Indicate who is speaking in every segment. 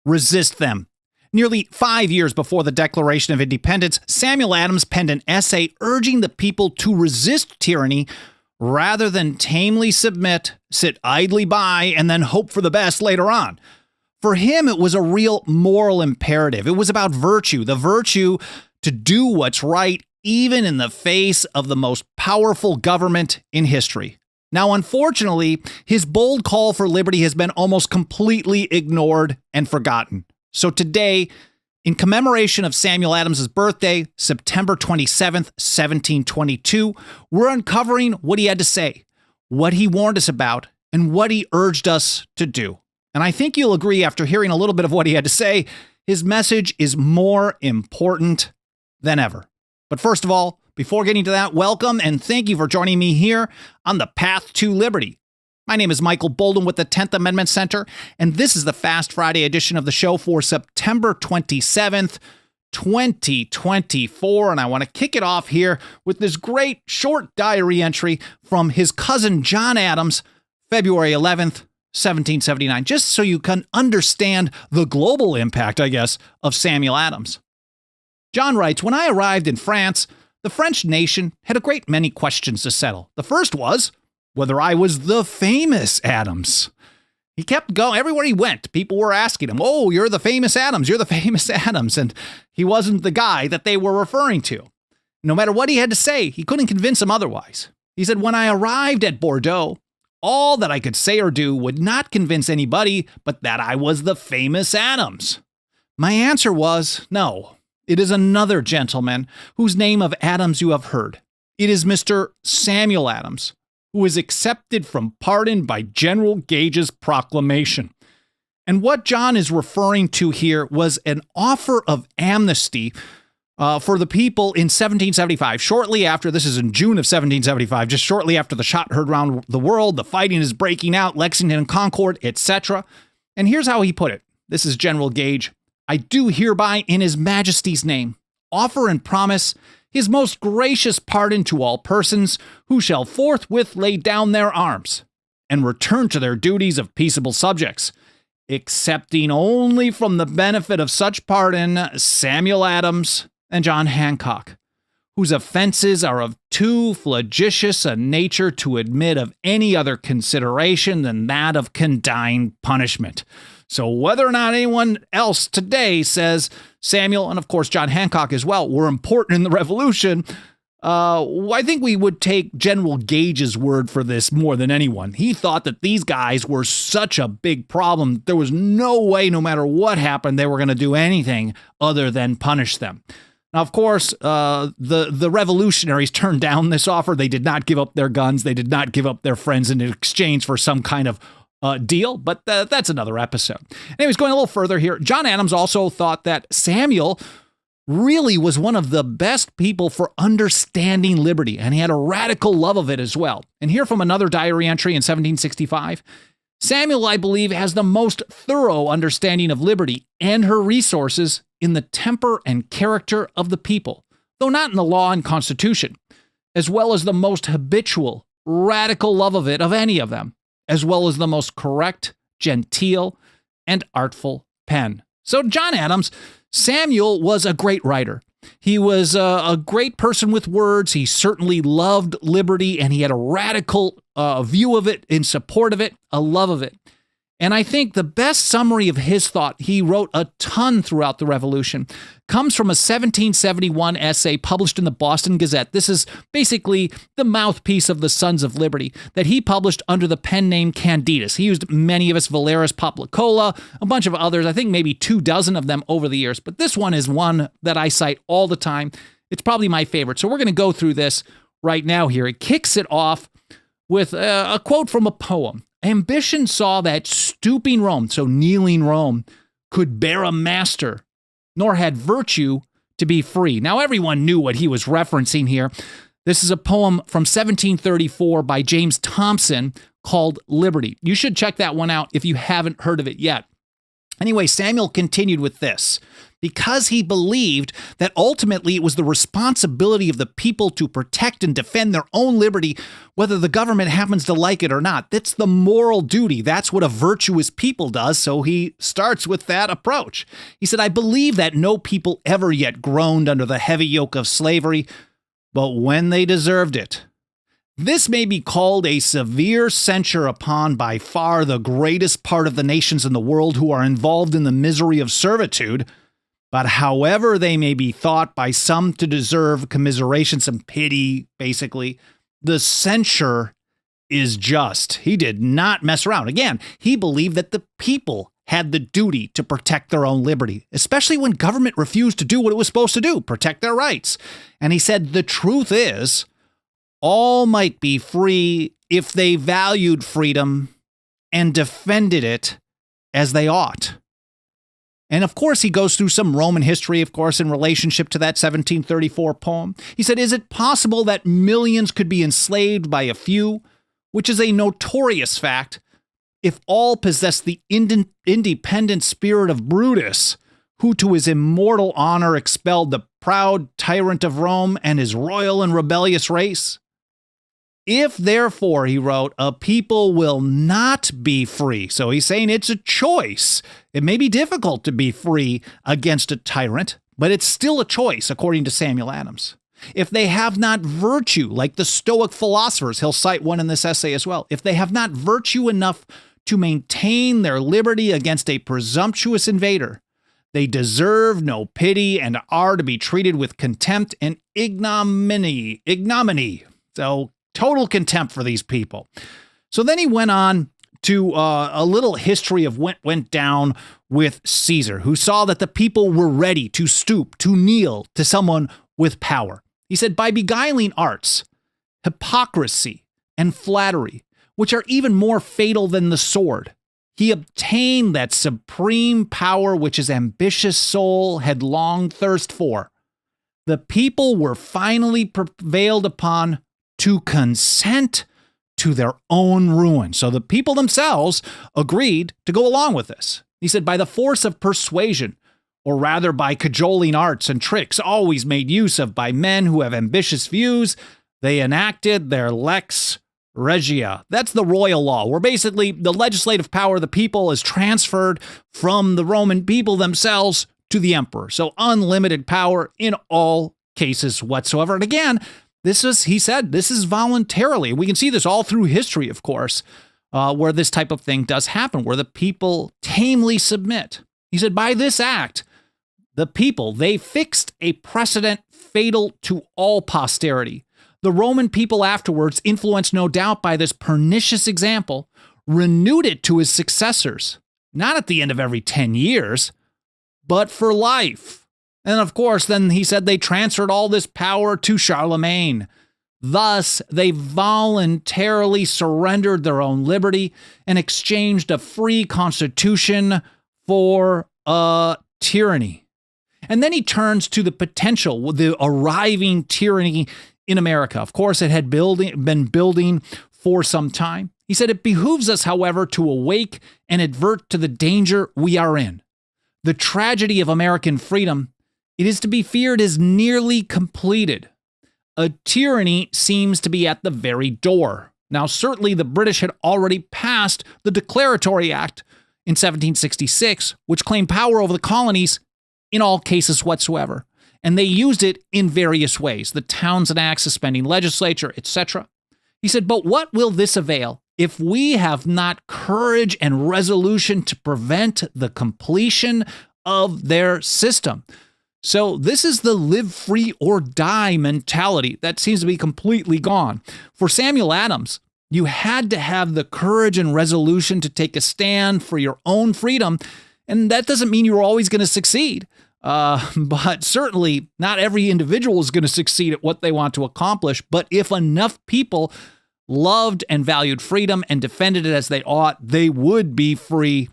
Speaker 1: resist them. Nearly 5 years before the Declaration of Independence, Samuel Adams penned an essay urging the people to resist tyranny rather than tamely submit, sit idly by, and then hope for the best later on. For him, it was a real moral imperative. It was about virtue, the virtue to do what's right, even in the face of the most powerful government in history. Now, unfortunately, his bold call for liberty has been almost completely ignored and forgotten. So today, in commemoration of Samuel Adams' birthday, September 27th, 1722, we're uncovering what he had to say, what he warned us about, and what he urged us to do. And I think you'll agree after hearing a little bit of what he had to say, his message is more important than ever. But first of all, before getting to that, welcome and thank you for joining me here on the Path to Liberty. My name is Michael Bolden with the 10th Amendment Center, and this is the Fast Friday edition of the show for September 27th, 2024. And I want to kick it off here with this great short diary entry from his cousin John Adams, February 11th, 1779, just so you can understand the global impact, I guess, of Samuel Adams. John writes, "When I arrived in France, the French nation had a great many questions to settle. The first was whether I was the famous Adams. He kept going. Everywhere he went, people were asking him, 'Oh, you're the famous Adams. You're the famous Adams.' And he wasn't the guy that they were referring to. No matter what he had to say, he couldn't convince them otherwise. He said, 'When I arrived at Bordeaux, all that I could say or do would not convince anybody but that I was the famous Adams.' My answer was, 'No, it is another gentleman whose name of Adams you have heard. It is Mr. Samuel Adams, who is accepted from pardon by General Gage's proclamation.'" And what John is referring to here was an offer of amnesty for the people in 1775. Shortly after, this is in June of 1775, just shortly after the shot heard around the world, the fighting is breaking out, Lexington and Concord, etc. And here's how he put it. This is General Gage. "I do hereby, in His Majesty's name, offer and promise His most gracious pardon to all persons who shall forthwith lay down their arms and return to their duties of peaceable subjects, excepting only from the benefit of such pardon Samuel Adams and John Hancock, whose offenses are of too flagitious a nature to admit of any other consideration than that of condign punishment." So whether or not anyone else today says Samuel, and of course John Hancock as well, were important in the Revolution, I think we would take General Gage's word for this more than anyone. He thought that these guys were such a big problem. There was no way, no matter what happened, they were going to do anything other than punish them. Now, of course, the revolutionaries turned down this offer. They did not give up their guns. They did not give up their friends in exchange for some kind of deal, but that's another episode. Anyways, going a little further here, John Adams also thought that Samuel really was one of the best people for understanding liberty, and he had a radical love of it as well. And here from another diary entry in 1765, "Samuel, I believe, has the most thorough understanding of liberty and her resources in the temper and character of the people, though not in the law and constitution, as well as the most habitual, radical love of it of any of them, as well as the most correct, genteel, and artful pen." So John Adams, Samuel was a great writer. He was a great person with words. He certainly loved liberty, and he had a radical view of it, in support of it, a love of it. And I think the best summary of his thought, he wrote a ton throughout the Revolution, comes from a 1771 essay published in the Boston Gazette. This is basically the mouthpiece of the Sons of Liberty that he published under the pen name Candidus. He used many of us, Valeris Poplicola, a bunch of others, I think maybe 24 of them over the years. But this one is one that I cite all the time. It's probably my favorite. So we're going to go through this right now here. It kicks it off with a quote from a poem. "Ambition saw that stooping Rome," so kneeling Rome, "could bear a master, nor had virtue to be free." Now, everyone knew what he was referencing here. This is a poem from 1734 by James Thompson called Liberty. You should check that one out if you haven't heard of it yet. Anyway, Samuel continued with this. Because he believed that ultimately it was the responsibility of the people to protect and defend their own liberty, whether the government happens to like it or not. That's the moral duty. That's what a virtuous people does. So he starts with that approach. He said, I believe that no people ever yet groaned under the heavy yoke of slavery, but when they deserved it. This may be called a severe censure upon by far the greatest part of the nations in the world who are involved in the misery of servitude. But however they may be thought by some to deserve commiseration, some pity, basically, the censure is just. He did not mess around. Again, he believed that the people had the duty to protect their own liberty, especially when government refused to do what it was supposed to do, protect their rights. And he said, the truth is, all might be free if they valued freedom and defended it as they ought. And of course, he goes through some Roman history, of course, in relationship to that 1734 poem. He said, is it possible that millions could be enslaved by a few, which is a notorious fact, if all possess the independent spirit of Brutus, who to his immortal honor expelled the proud tyrant of Rome and his royal and rebellious race? If, therefore, he wrote, a people will not be free. So he's saying it's a choice. It may be difficult to be free against a tyrant, but it's still a choice, according to Samuel Adams. If they have not virtue, like the Stoic philosophers, he'll cite one in this essay as well. If they have not virtue enough to maintain their liberty against a presumptuous invader, they deserve no pity and are to be treated with contempt and ignominy. So total contempt for these people. So then he went on to a little history of what went down with Caesar, who saw that the people were ready to stoop, to kneel to someone with power. He said, by beguiling arts, hypocrisy, and flattery, which are even more fatal than the sword, he obtained that supreme power which his ambitious soul had long thirsted for. The people were finally prevailed upon to consent to their own ruin. So the people themselves agreed to go along with this. He said, by the force of persuasion, or rather by cajoling arts and tricks always made use of by men who have ambitious views, they enacted their lex regia. That's the royal law, where basically the legislative power of the people is transferred from the Roman people themselves to the emperor. So unlimited power in all cases whatsoever. And again, he said, this is voluntarily. We can see this all through history, of course, where this type of thing does happen, where the people tamely submit. He said, by this act, the people, they fixed a precedent fatal to all posterity. The Roman people afterwards, influenced no doubt by this pernicious example, renewed it to his successors, not at the end of every 10 years, but for life. And of course, then he said they transferred all this power to Charlemagne. Thus, they voluntarily surrendered their own liberty and exchanged a free constitution for a tyranny. And then he turns to the potential, the arriving tyranny in America. Of course, it had been building for some time. He said, it behooves us, however, to awake and advert to the danger we are in. The tragedy of American freedom, it is to be feared, is nearly completed. A tyranny seems to be at the very door. Now, certainly the British had already passed the Declaratory Act in 1766, which claimed power over the colonies in all cases whatsoever. And they used it in various ways, the Townshend Act, suspending legislature, etc. He said, but what will this avail if we have not courage and resolution to prevent the completion of their system? So this is the live free or die mentality that seems to be completely gone. For Samuel Adams, you had to have the courage and resolution to take a stand for your own freedom. And that doesn't mean you're always going to succeed. But certainly not every individual is going to succeed at what they want to accomplish. But if enough people loved and valued freedom and defended it as they ought, they would be free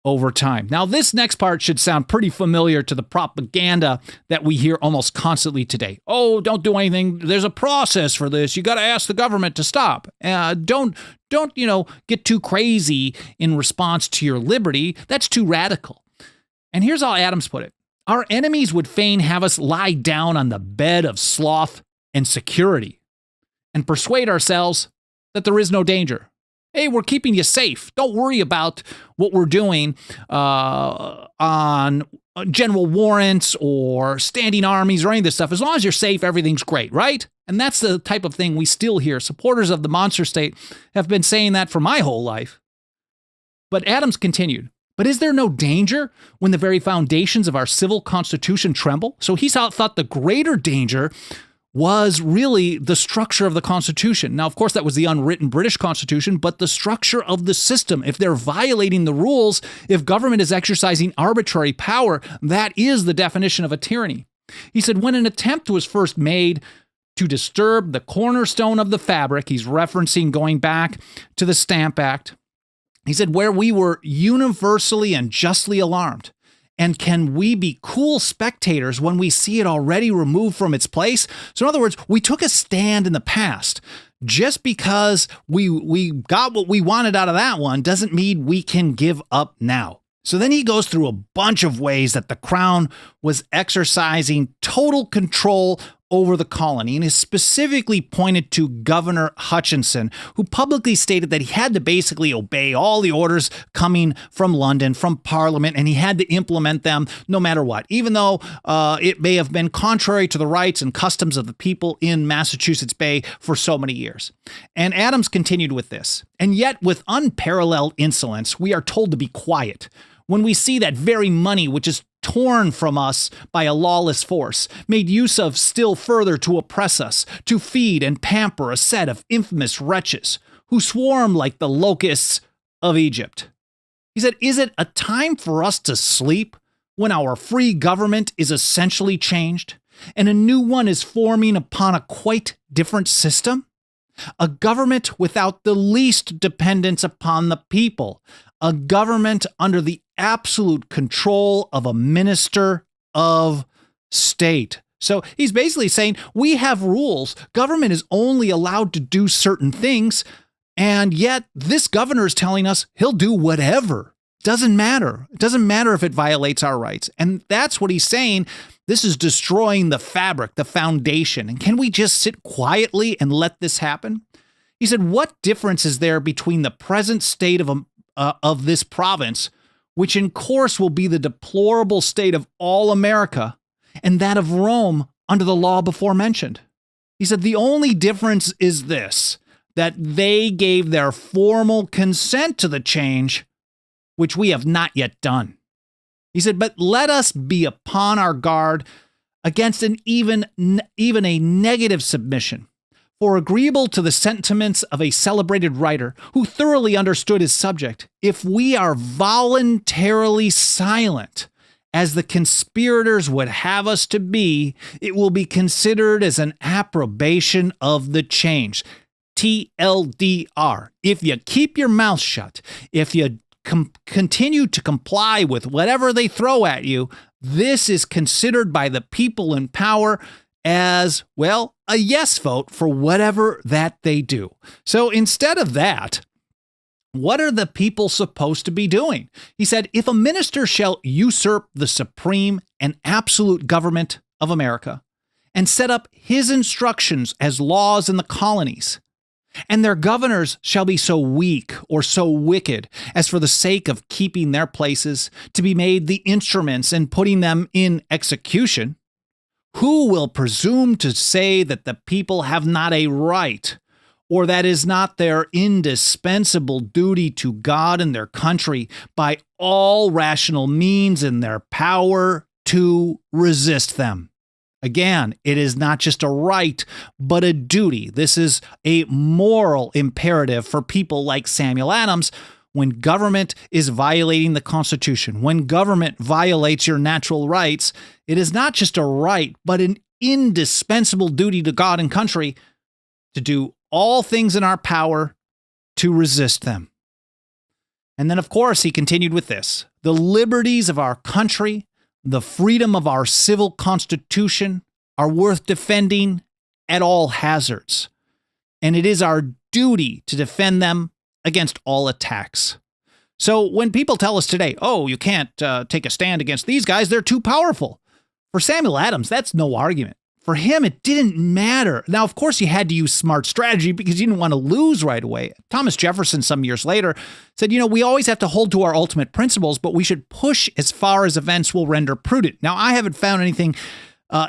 Speaker 1: over time. Now, this next part should sound pretty familiar to the propaganda that we hear almost constantly today. Oh, don't do anything. There's a process for this. You got to ask the government to stop. Don't get too crazy in response to your liberty. That's too radical. And here's how Adams put it. Our enemies would fain have us lie down on the bed of sloth and security and persuade ourselves that there is no danger. Hey, we're keeping you safe. Don't worry about what we're doing on general warrants or standing armies or any of this stuff. As long as you're safe, everything's great, right? And that's the type of thing we still hear. Supporters of the monster state have been saying that for my whole life. But Adams continued, but is there no danger when the very foundations of our civil constitution tremble? So he thought the greater danger was really the structure of the Constitution. Now, of course, that was the unwritten British Constitution, but the structure of the system. If they're violating the rules, if government is exercising arbitrary power, that is the definition of a tyranny. He said, when an attempt was first made to disturb the cornerstone of the fabric, he's referencing going back to the Stamp Act, he said, where we were universally and justly alarmed. And can we be cool spectators when we see it already removed from its place? So in other words, we took a stand in the past. Just because we got what we wanted out of that one doesn't mean we can give up now. So then he goes through a bunch of ways that the crown was exercising total control over the colony, and is specifically pointed to Governor Hutchinson, who publicly stated that he had to basically obey all the orders coming from London, from Parliament, and he had to implement them no matter what, even though it may have been contrary to the rights and customs of the people in Massachusetts Bay for so many years. And Adams continued with this, and yet with unparalleled insolence, we are told to be quiet when we see that very money which is torn from us by a lawless force, made use of still further to oppress us, to feed and pamper a set of infamous wretches who swarm like the locusts of Egypt. He said, is it a time for us to sleep when our free government is essentially changed and a new one is forming upon a quite different system? A government without the least dependence upon the people, a government under the absolute control of a minister of state. So he's basically saying we have rules. Government is only allowed to do certain things, and yet this governor is telling us he'll do whatever. Doesn't matter. It doesn't matter if it violates our rights. And that's what he's saying. This is destroying the fabric, the foundation. And can we just sit quietly and let this happen? He said, what difference is there between the present state of this province, which in course will be the deplorable state of all America, and that of Rome under the law before mentioned? He said, the only difference is this, that they gave their formal consent to the change, which we have not yet done. He said, but let us be upon our guard against even a negative submission. For agreeable to the sentiments of a celebrated writer who thoroughly understood his subject, if we are voluntarily silent, as the conspirators would have us to be, it will be considered as an approbation of the change. TLDR. If you keep your mouth shut, if you continue to comply with whatever they throw at you, this is considered by the people in power as, well, a yes vote for whatever that they do. So instead of that, what are the people supposed to be doing? He said, if a minister shall usurp the supreme and absolute government of America and set up his instructions as laws in the colonies, and their governors shall be so weak or so wicked as for the sake of keeping their places to be made the instruments and putting them in execution, who will presume to say that the people have not a right, or that is not their indispensable duty to God and their country by all rational means in their power to resist them? Again, it is not just a right, but a duty. This is a moral imperative for people like Samuel Adams. When government is violating the Constitution, when government violates your natural rights, it is not just a right, but an indispensable duty to God and country to do all things in our power to resist them. And then, of course, he continued with this: the liberties of our country, the freedom of our civil constitution are worth defending at all hazards, and it is our duty to defend them against all attacks. So when people tell us today, oh, you can't take a stand against these guys, they're too powerful. For Samuel Adams, that's no argument. For him, it didn't matter. Now, of course, you had to use smart strategy because you didn't want to lose right away. Thomas Jefferson, some years later, said, we always have to hold to our ultimate principles, but we should push as far as events will render prudent. Now, I haven't found anything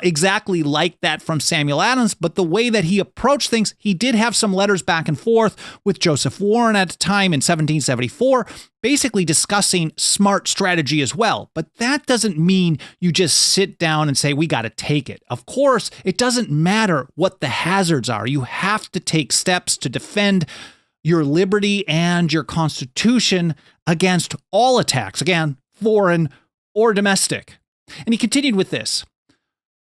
Speaker 1: exactly like that from Samuel Adams, but the way that he approached things, he did have some letters back and forth with Joseph Warren at the time in 1774, basically discussing smart strategy as well. But that doesn't mean you just sit down and say, we got to take it. Of course, it doesn't matter what the hazards are. You have to take steps to defend your liberty and your Constitution against all attacks, again, foreign or domestic. And he continued with this.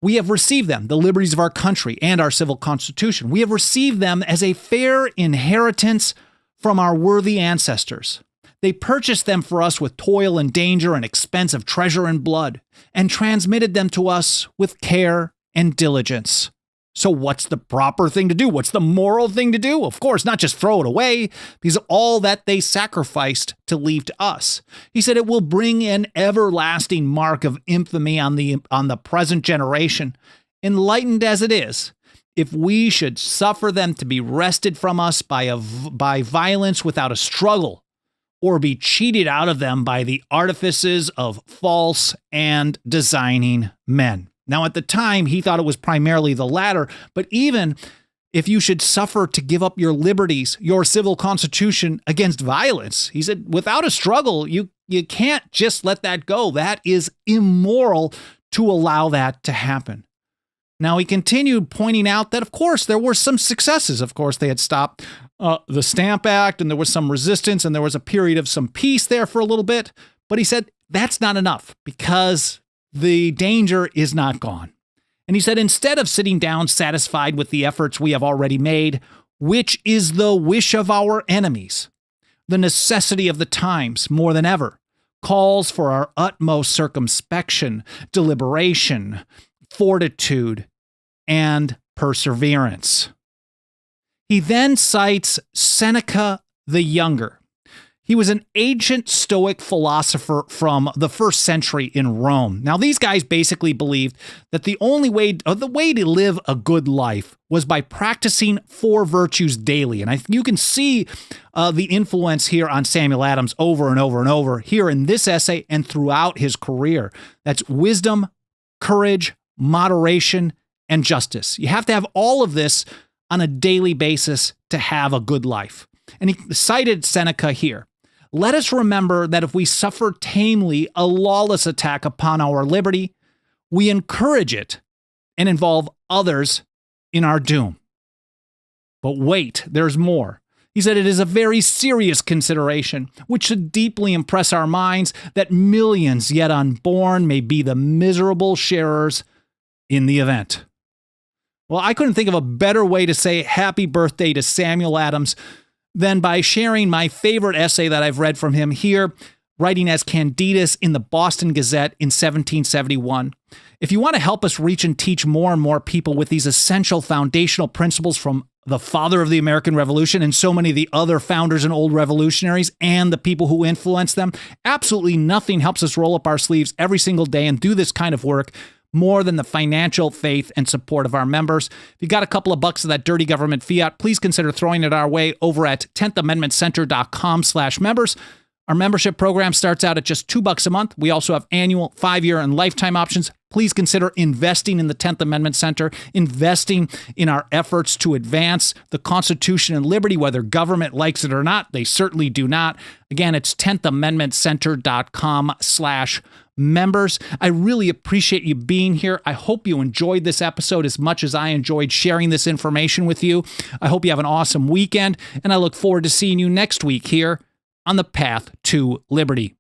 Speaker 1: We have received them, the liberties of our country and our civil constitution. We have received them as a fair inheritance from our worthy ancestors. They purchased them for us with toil and danger and expense of treasure and blood, and transmitted them to us with care and diligence. So what's the proper thing to do? What's the moral thing to do? Of course, not just throw it away, because all that they sacrificed to leave to us. He said it will bring an everlasting mark of infamy on the present generation, enlightened as it is. If we should suffer them to be wrested from us by violence without a struggle, or be cheated out of them by the artifices of false and designing men. Now, at the time, he thought it was primarily the latter, but even if you should suffer to give up your liberties, your civil constitution against violence, he said, without a struggle, you can't just let that go. That is immoral to allow that to happen. Now, he continued pointing out that, of course, there were some successes. Of course, they had stopped the Stamp Act, and there was some resistance, and there was a period of some peace there for a little bit. But he said, that's not enough because the danger is not gone. And he said, instead of sitting down satisfied with the efforts we have already made, which is the wish of our enemies, the necessity of the times more than ever calls for our utmost circumspection, deliberation, fortitude, and perseverance. He then cites Seneca the Younger. He was an ancient Stoic philosopher from the 1st century in Rome. Now, these guys basically believed that the way to live a good life was by practicing 4 virtues daily. And you can see the influence here on Samuel Adams over and over and over here in this essay and throughout his career. That's wisdom, courage, moderation, and justice. You have to have all of this on a daily basis to have a good life. And he cited Seneca here. Let us remember that if we suffer tamely a lawless attack upon our liberty, we encourage it and involve others in our doom. But wait, there's more. He said it is a very serious consideration, which should deeply impress our minds that millions yet unborn may be the miserable sharers in the event. Well, I couldn't think of a better way to say happy birthday to Samuel Adams than by sharing my favorite essay that I've read from him here, writing as Candidus in the Boston Gazette in 1771. If you want to help us reach and teach more and more people with these essential foundational principles from the father of the American Revolution and so many of the other founders and old revolutionaries and the people who influenced them, absolutely nothing helps us roll up our sleeves every single day and do this kind of work more than the financial faith and support of our members. If you got a couple of bucks of that dirty government fiat, please consider throwing it our way over at 10thamendmentcenter.com/members. Our membership program starts out at just $2 a month. We also have annual, 5-year, and lifetime options. Please consider investing in the 10th Amendment Center, investing in our efforts to advance the Constitution and liberty, whether government likes it or not. They certainly do not. Again, it's 10thamendmentcenter.com/members. I really appreciate you being here. I hope you enjoyed this episode as much as I enjoyed sharing this information with you. I hope you have an awesome weekend, and I look forward to seeing you next week here on the path to liberty.